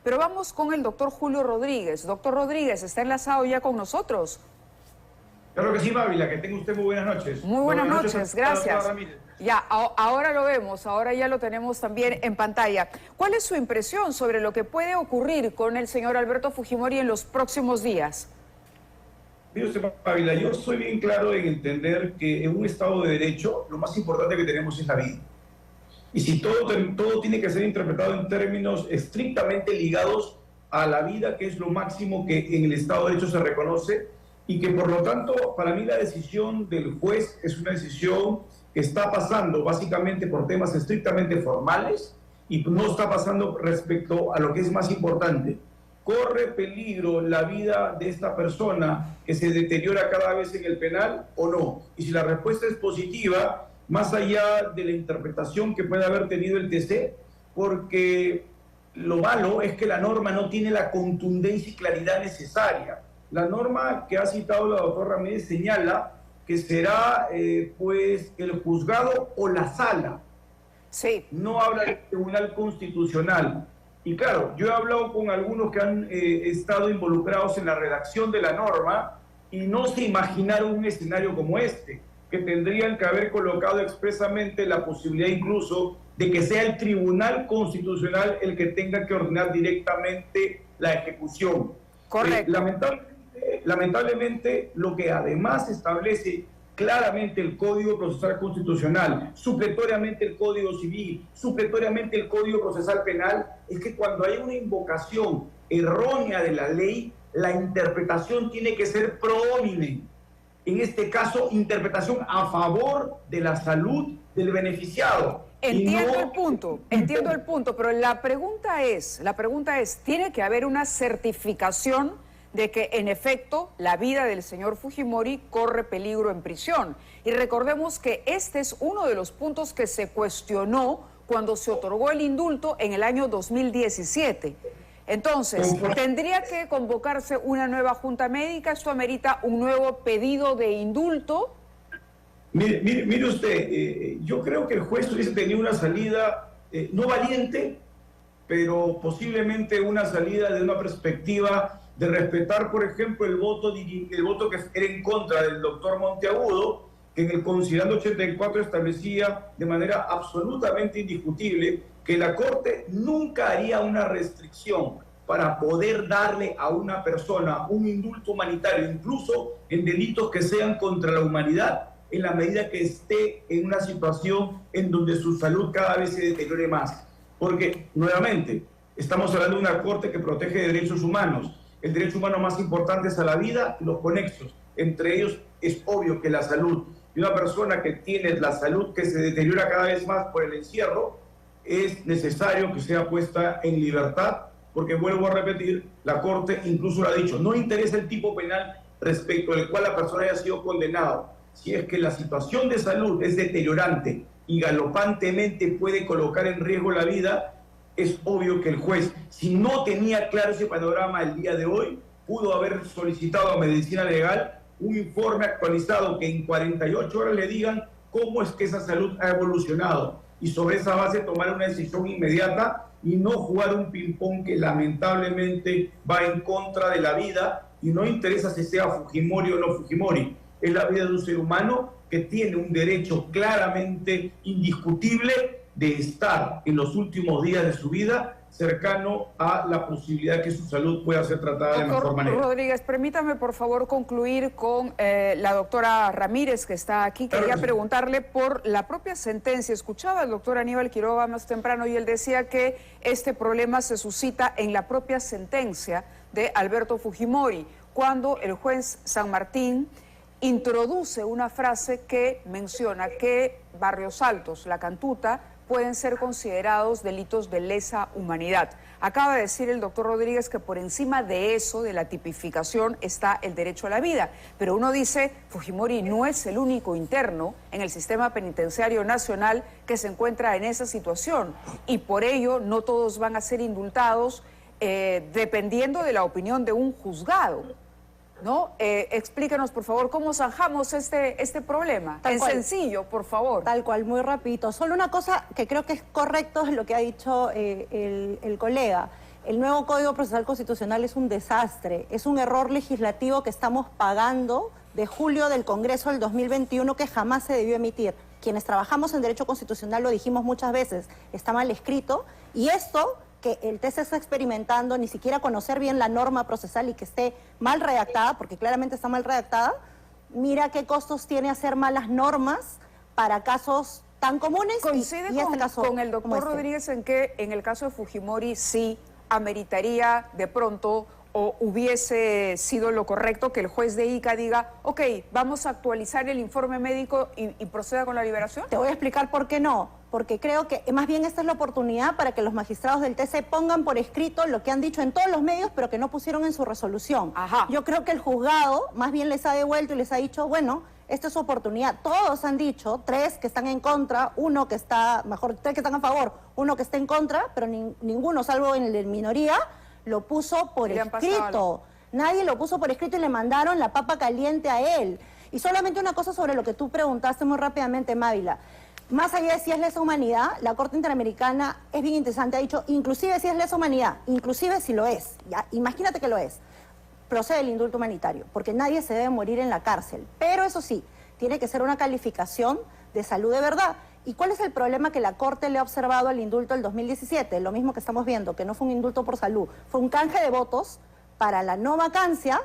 Pero vamos con el doctor Julio Rodríguez. Doctor Rodríguez, ¿está enlazado ya con nosotros? Claro que sí, Mávila, que tenga usted muy buenas noches. Muy buenas noches, gracias. Ya, ahora lo vemos, ahora ya lo tenemos también en pantalla. ¿Cuál es su impresión sobre lo que puede ocurrir con el señor Alberto Fujimori en los próximos días? Mire usted, Mávila, yo soy bien claro en entender que en un Estado de Derecho lo más importante que tenemos es la vida. Y si todo tiene que ser interpretado en términos estrictamente ligados a la vida, que es lo máximo que en el Estado de Derecho se reconoce, y que por lo tanto, para mí la decisión del juez es una decisión que está pasando básicamente por temas estrictamente formales y no está pasando respecto a lo que es más importante. ¿Corre peligro la vida de esta persona que se deteriora cada vez en el penal o no? Y si la respuesta es positiva, más allá de la interpretación que puede haber tenido el TC, porque lo malo es que la norma no tiene la contundencia y claridad necesaria. La norma que ha citado la doctora Ramírez señala que será pues el juzgado o la sala. Sí. No habla del Tribunal Constitucional. Y claro, yo he hablado con algunos que han estado involucrados en la redacción de la norma y no se imaginaron un escenario como este, que tendrían que haber colocado expresamente la posibilidad incluso de que sea el Tribunal Constitucional el que tenga que ordenar directamente la ejecución. Correcto. Lamentablemente, lo que además establece claramente el Código Procesal Constitucional, supletoriamente el Código Civil, supletoriamente el Código Procesal Penal, es que cuando hay una invocación errónea de la ley, la interpretación tiene que ser pro homine. En este caso, interpretación a favor de la salud del beneficiado. Entiendo el punto, pero la pregunta es, ¿tiene que haber una certificación de que en efecto la vida del señor Fujimori corre peligro en prisión? Y recordemos que este es uno de los puntos que se cuestionó cuando se otorgó el indulto en el año 2017. Entonces, ¿tendría que convocarse una nueva junta médica? ¿Esto amerita un nuevo pedido de indulto? Mire usted, yo creo que el juez hubiese tenido una salida no valiente, pero posiblemente una salida de una perspectiva de respetar, por ejemplo, el voto que era en contra del doctor Monteagudo, que en el considerando 84 establecía de manera absolutamente indiscutible que la Corte nunca haría una restricción para poder darle a una persona un indulto humanitario, incluso en delitos que sean contra la humanidad, en la medida que esté en una situación en donde su salud cada vez se deteriore más. Porque, nuevamente, estamos hablando de una Corte que protege derechos humanos. El derecho humano más importante es a la vida y los conexos. Entre ellos es obvio que la salud. Y una persona que tiene la salud que se deteriora cada vez más por el encierro, es necesario que sea puesta en libertad, porque vuelvo a repetir, la Corte incluso lo ha dicho, no interesa el tipo penal respecto al cual la persona haya sido condenado. Si es que la situación de salud es deteriorante y galopantemente puede colocar en riesgo la vida, es obvio que el juez, si no tenía claro ese panorama el día de hoy, pudo haber solicitado a Medicina Legal un informe actualizado que en 48 horas le digan cómo es que esa salud ha evolucionado y sobre esa base tomar una decisión inmediata y no jugar un ping-pong que lamentablemente va en contra de la vida y no interesa si sea Fujimori o no Fujimori. Es la vida de un ser humano que tiene un derecho claramente indiscutible de estar en los últimos días de su vida cercano a la posibilidad que su salud pueda ser tratada de mejor manera. Rodríguez, permítame por favor concluir con la doctora Ramírez, que está aquí. Quería preguntarle por la propia sentencia. Escuchaba al doctor Aníbal Quiroga más temprano y él decía que este problema se suscita en la propia sentencia de Alberto Fujimori, cuando el juez San Martín introduce una frase que menciona que Barrios Altos, La Cantuta, pueden ser considerados delitos de lesa humanidad. Acaba de decir el doctor Rodríguez que por encima de eso, de la tipificación, está el derecho a la vida. Pero uno dice, Fujimori no es el único interno en el sistema penitenciario nacional que se encuentra en esa situación. Y por ello no todos van a ser indultados dependiendo de la opinión de un juzgado, ¿no? Explícanos, por favor, cómo zanjamos este problema. En sencillo, por favor. Tal cual, muy rapidito. Solo una cosa que creo que es correcto es lo que ha dicho el colega. El nuevo Código Procesal Constitucional es un desastre, es un error legislativo que estamos pagando de julio del Congreso del 2021 que jamás se debió emitir. Quienes trabajamos en Derecho Constitucional lo dijimos muchas veces, está mal escrito, y esto que el TC está experimentando, ni siquiera conocer bien la norma procesal y que esté mal redactada, porque claramente está mal redactada, mira qué costos tiene hacer malas normas para casos tan comunes. ¿Coincide y este caso, con el doctor Rodríguez en que en el caso de Fujimori sí ameritaría de pronto o hubiese sido lo correcto que el juez de Ica diga, ok, vamos a actualizar el informe médico y proceda con la liberación? Te voy a explicar por qué no, porque creo que más bien esta es la oportunidad para que los magistrados del TC pongan por escrito lo que han dicho en todos los medios, pero que no pusieron en su resolución. Ajá. Yo creo que el juzgado más bien les ha devuelto y les ha dicho, bueno, esta es su oportunidad. Todos han dicho, 3 que están en contra, 1 que está, mejor, 3 que están a favor, 1 que está en contra, pero ninguno, salvo en la minoría, lo puso por escrito. Nadie lo puso por escrito y le mandaron la papa caliente a él. Y solamente una cosa sobre lo que tú preguntaste muy rápidamente, Mávila. Más allá de si es lesa humanidad, la Corte Interamericana es bien interesante, ha dicho, inclusive si es lesa humanidad, inclusive si lo es, ¿ya? Imagínate que lo es, procede el indulto humanitario, porque nadie se debe morir en la cárcel. Pero eso sí, tiene que ser una calificación de salud de verdad. ¿Y cuál es el problema que la Corte le ha observado al indulto del 2017? Lo mismo que estamos viendo, que no fue un indulto por salud, fue un canje de votos para la no vacancia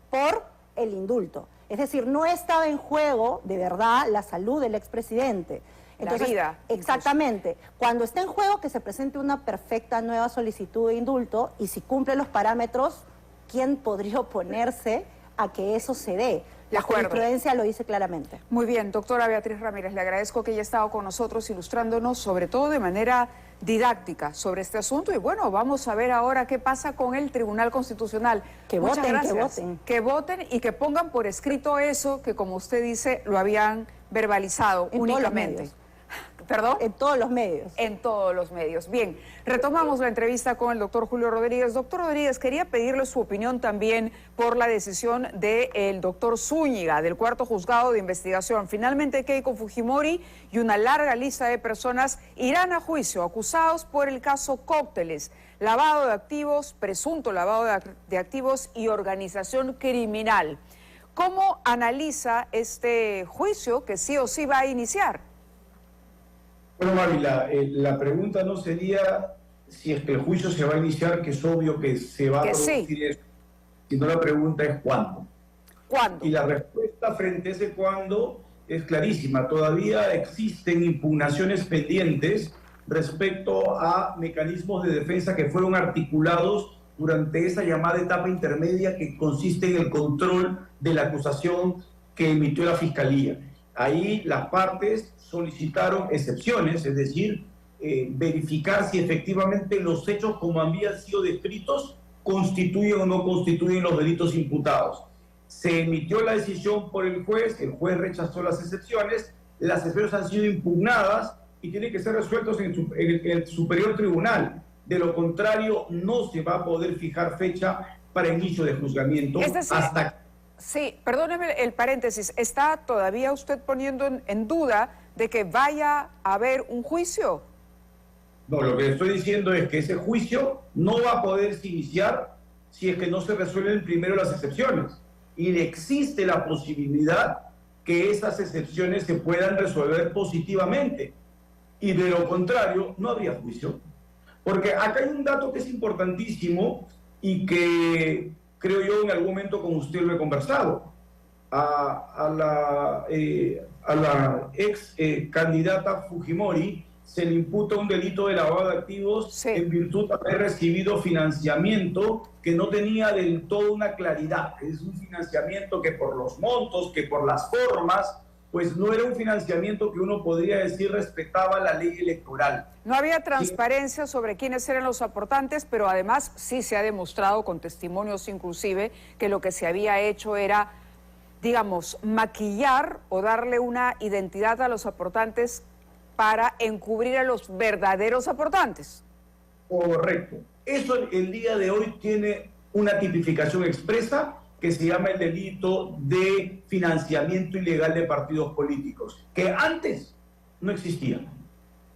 por el indulto. Es decir, no estaba en juego de verdad la salud del expresidente. Entonces, la vida. Exactamente. Cuando esté en juego que se presente una perfecta nueva solicitud de indulto y si cumple los parámetros, ¿quién podría oponerse a que eso se dé? La jurisprudencia lo dice claramente. Muy bien, doctora Beatriz Ramírez, le agradezco que haya estado con nosotros ilustrándonos, sobre todo de manera didáctica, sobre este asunto. Y bueno, vamos a ver ahora qué pasa con el Tribunal Constitucional. Que Muchas voten, gracias. que voten. Que voten y que pongan por escrito eso que, como usted dice, lo habían verbalizado En únicamente. todos los medios. ¿Perdón? En todos los medios. En todos los medios. Bien, retomamos la entrevista con el doctor Julio Rodríguez. Doctor Rodríguez, quería pedirle su opinión también por la decisión del doctor Zúñiga, del cuarto juzgado de investigación. Finalmente, Keiko Fujimori y una larga lista de personas irán a juicio acusados por el caso Cócteles, lavado de activos, presunto lavado de activos y organización criminal. ¿Cómo analiza este juicio que sí o sí va a iniciar? Bueno, Mávila, la pregunta no sería si es que el juicio se va a iniciar, que es obvio que se va a producir eso, sino la pregunta es cuándo. ¿Cuándo? Y la respuesta frente a ese cuándo es clarísima. Todavía existen impugnaciones pendientes respecto a mecanismos de defensa que fueron articulados durante esa llamada etapa intermedia que consiste en el control de la acusación que emitió la Fiscalía. Ahí las partes solicitaron excepciones, es decir, verificar si efectivamente los hechos como habían sido descritos constituyen o no constituyen los delitos imputados. Se emitió la decisión por el juez rechazó las excepciones han sido impugnadas y tienen que ser resueltos en el superior tribunal. De lo contrario, no se va a poder fijar fecha para inicio de juzgamiento. Es decir, sí, perdóneme el paréntesis, ¿está todavía usted poniendo en duda de que vaya a haber un juicio? No, lo que estoy diciendo es que ese juicio no va a poderse iniciar si es que no se resuelven primero las excepciones. Y existe la posibilidad que esas excepciones se puedan resolver positivamente. Y de lo contrario, no habría juicio. Porque acá hay un dato que es importantísimo y que creo yo en algún momento con usted lo he conversado. A la ex candidata Fujimori se le imputa un delito de lavado de activos en virtud de haber recibido financiamiento que no tenía del todo una claridad. Es un financiamiento que por los montos, que por las formas, pues no era un financiamiento que uno podría decir respetaba la ley electoral. No había transparencia sobre quiénes eran los aportantes, pero además sí se ha demostrado con testimonios inclusive que lo que se había hecho era, digamos, maquillar o darle una identidad a los aportantes para encubrir a los verdaderos aportantes. Correcto. Eso el día de hoy tiene una tipificación expresa que se llama el delito de financiamiento ilegal de partidos políticos, que antes no existía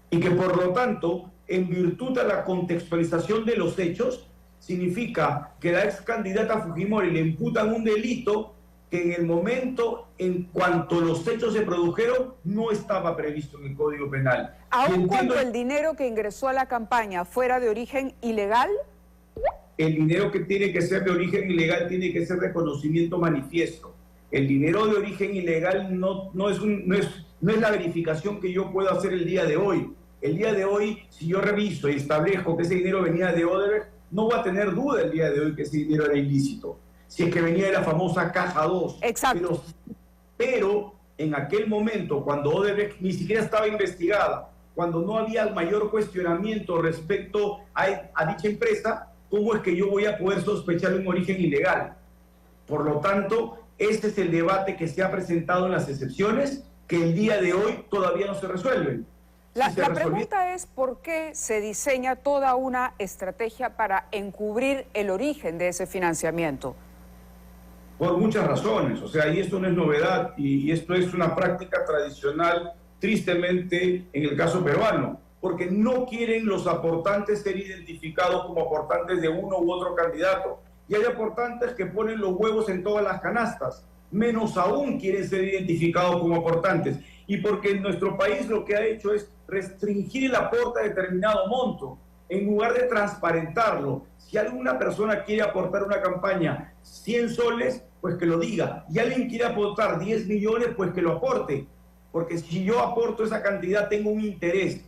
y que por lo tanto, en virtud de la contextualización de los hechos, significa que la ex candidata Fujimori le imputan un delito que en el momento, en cuanto los hechos se produjeron, no estaba previsto en el Código Penal. Aun cuando el dinero que ingresó a la campaña fuera de origen ilegal. El dinero que tiene que ser de origen ilegal tiene que ser de conocimiento manifiesto. El dinero de origen ilegal no es la verificación que yo puedo hacer el día de hoy. El día de hoy, si yo reviso y establezco que ese dinero venía de Odebrecht, no voy a tener duda el día de hoy que ese dinero era ilícito. Si es que venía de la famosa Caja 2. Exacto. Pero en aquel momento, cuando Odebrecht ni siquiera estaba investigada, cuando no había mayor cuestionamiento respecto a dicha empresa, ¿cómo es que yo voy a poder sospechar un origen ilegal? Por lo tanto, este es el debate que se ha presentado en las excepciones, que el día de hoy todavía no se resuelven. La pregunta es por qué se diseña toda una estrategia para encubrir el origen de ese financiamiento. Por muchas razones, o sea, y esto no es novedad, y esto es una práctica tradicional, tristemente, en el caso peruano, porque no quieren los aportantes ser identificados como aportantes de uno u otro candidato. Y hay aportantes que ponen los huevos en todas las canastas, menos aún quieren ser identificados como aportantes. Y porque en nuestro país lo que ha hecho es restringir el aporte a determinado monto, en lugar de transparentarlo. Si alguna persona quiere aportar una campaña 100 soles, pues que lo diga. Y alguien quiere aportar 10 millones, pues que lo aporte. Porque si yo aporto esa cantidad, tengo un interés.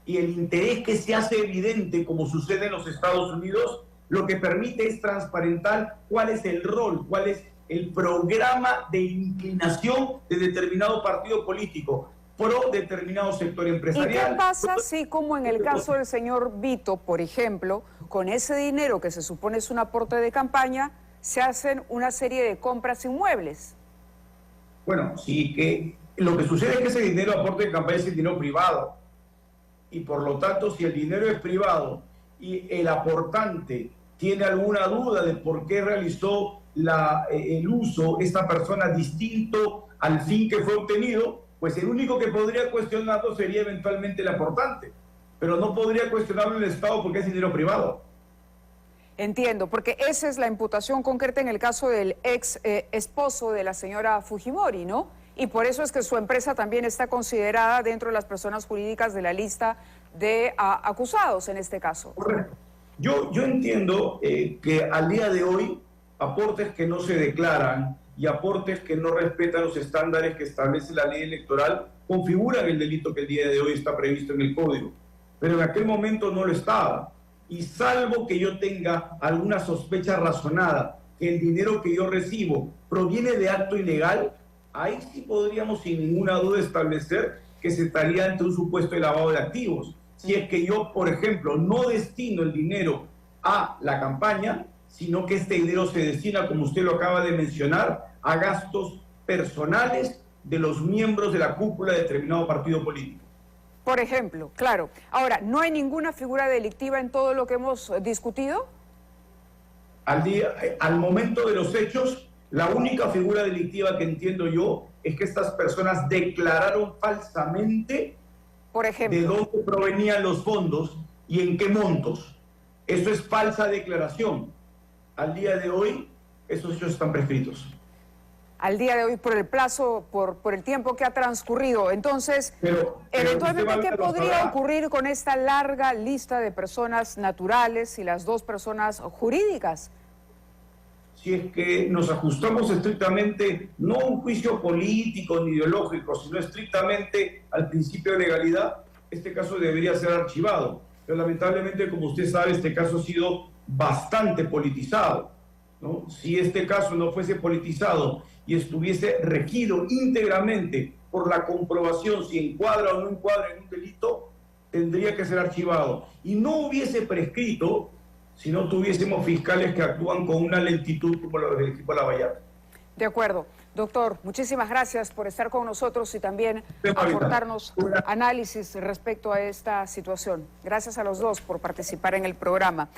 Y el interés que se hace evidente, como sucede en los Estados Unidos, lo que permite es transparentar cuál es el rol, cuál es el programa de inclinación de determinado partido político, pro determinado sector empresarial. ¿Y qué pasa si, como en el caso del señor Vito, por ejemplo, con ese dinero que se supone es un aporte de campaña, se hacen una serie de compras inmuebles? Bueno, sí, que lo que sucede es que ese dinero aporte de campaña es el dinero privado. Y por lo tanto, si el dinero es privado y el aportante tiene alguna duda de por qué realizó el uso esta persona distinto al fin que fue obtenido, pues el único que podría cuestionarlo sería eventualmente el aportante, pero no podría cuestionarlo el Estado porque es dinero privado. Entiendo, porque esa es la imputación concreta en el caso del ex esposo de la señora Fujimori, ¿no? Y por eso es que su empresa también está considerada dentro de las personas jurídicas de la lista de acusados en este caso. Correcto. Yo entiendo que al día de hoy aportes que no se declaran y aportes que no respetan los estándares que establece la ley electoral configuran el delito que el día de hoy está previsto en el Código. Pero en aquel momento no lo estaba. Y salvo que yo tenga alguna sospecha razonada que el dinero que yo recibo proviene de acto ilegal, ahí sí podríamos sin ninguna duda establecer que se estaría ante un supuesto de lavado de activos. Si es que yo, por ejemplo, no destino el dinero a la campaña, sino que este dinero se destina, como usted lo acaba de mencionar, a gastos personales de los miembros de la cúpula de determinado partido político. Por ejemplo, claro. Ahora, ¿no hay ninguna figura delictiva en todo lo que hemos discutido? Al momento de los hechos, la única figura delictiva que entiendo yo es que estas personas declararon falsamente, por ejemplo, de dónde provenían los fondos y en qué montos. Eso es falsa declaración. Al día de hoy, esos hechos están prescritos. Al día de hoy, por el plazo, por el tiempo que ha transcurrido. Entonces, pero eventualmente, ¿qué podría ocurrir con esta larga lista de personas naturales y las dos personas jurídicas? Si es que nos ajustamos estrictamente, no a un juicio político ni ideológico, sino estrictamente al principio de legalidad, este caso debería ser archivado. Pero lamentablemente, como usted sabe, este caso ha sido bastante politizado, ¿no? Si este caso no fuese politizado y estuviese regido íntegramente por la comprobación si encuadra o no encuadra en un delito, tendría que ser archivado. Y no hubiese prescrito si no tuviésemos fiscales que actúan con una lentitud como la del equipo Lavallato. De acuerdo. Doctor, muchísimas gracias por estar con nosotros y también aportarnos análisis respecto a esta situación. Gracias a los dos por participar en el programa.